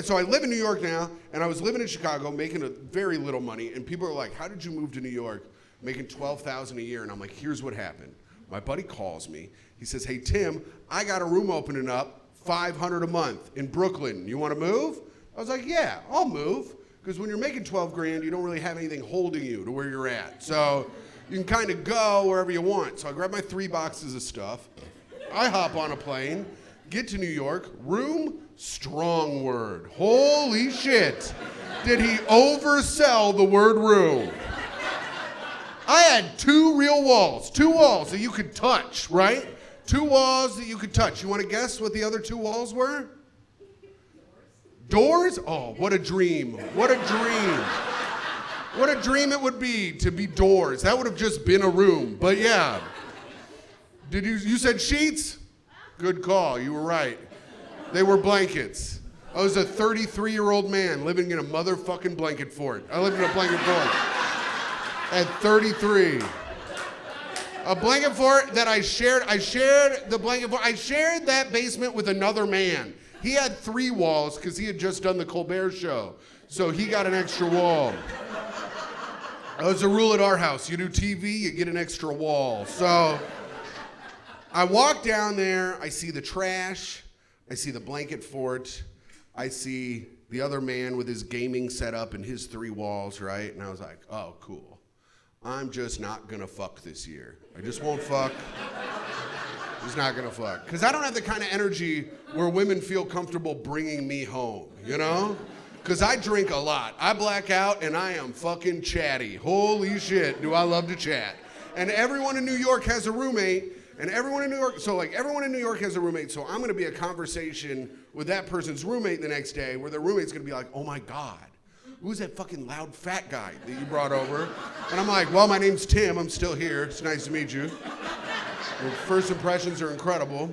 So I live in New York now, and I was living in Chicago making a very little money, and people are like, how did you move to New York making $12,000 a year? And I'm like, here's what happened. My buddy calls me. He says, hey, Tim, I got a room opening up, $500 a month in Brooklyn. You want to move? I was like, yeah, I'll move. Because when you're making 12 grand, you don't really have anything holding you to where you're at. So you can kind of go wherever you want. So I grab my 3 boxes of stuff. I hop on a plane, get to New York, room, strong word. Holy shit. Did he oversell the word room? I had 2 real walls, 2 walls that you could touch, right? 2 walls that you could touch. You want to guess what the other 2 walls were? Doors? Oh, what a dream. What a dream. What a dream it would be to be doors. That would have just been a room, but yeah. You said sheets? Good call, you were right. They were blankets. I was a 33-year-old man living in a motherfucking blanket fort. I lived in a blanket fort at 33. A blanket fort that I shared the blanket fort. I shared that basement with another man. He had 3 walls because he had just done the Colbert Show. So he got an extra wall. That was a rule at our house. You do TV, you get an extra wall. So I walk down there, I see the trash, I see the blanket fort, I see the other man with his gaming setup and his 3 walls, right? And I was like, oh, cool. I'm just not gonna fuck this year. I just won't fuck. Just not gonna fuck. Because I don't have the kind of energy where women feel comfortable bringing me home, you know? Because I drink a lot. I black out and I am fucking chatty. Holy shit, do I love to chat. And everyone in New York has a roommate. And everyone in New York has a roommate, so I'm gonna be a conversation with that person's roommate the next day where their roommate's gonna be like, oh my God, who's that fucking loud fat guy that you brought over? And I'm like, well, my name's Tim, I'm still here, it's nice to meet you. Your first impressions are incredible.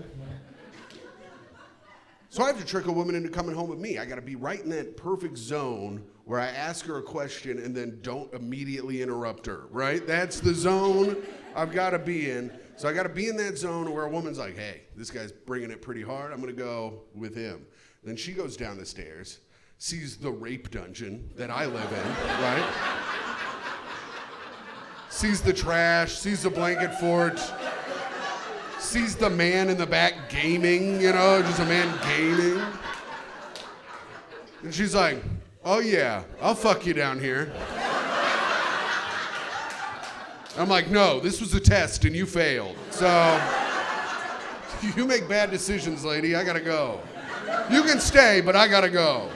So I have to trick a woman into coming home with me. I gotta be right in that perfect zone where I ask her a question and then don't immediately interrupt her, right? That's the zone I've gotta be in. So I gotta be in that zone where a woman's like, hey, this guy's bringing it pretty hard, I'm gonna go with him. Then she goes down the stairs, sees the rape dungeon that I live in, right? Sees the trash, sees the blanket fort, sees the man in the back gaming, you know, just a man gaming. And she's like, oh yeah, I'll fuck you down here. I'm like, no, this was a test and you failed. So, you make bad decisions, lady, I gotta go. You can stay, but I gotta go.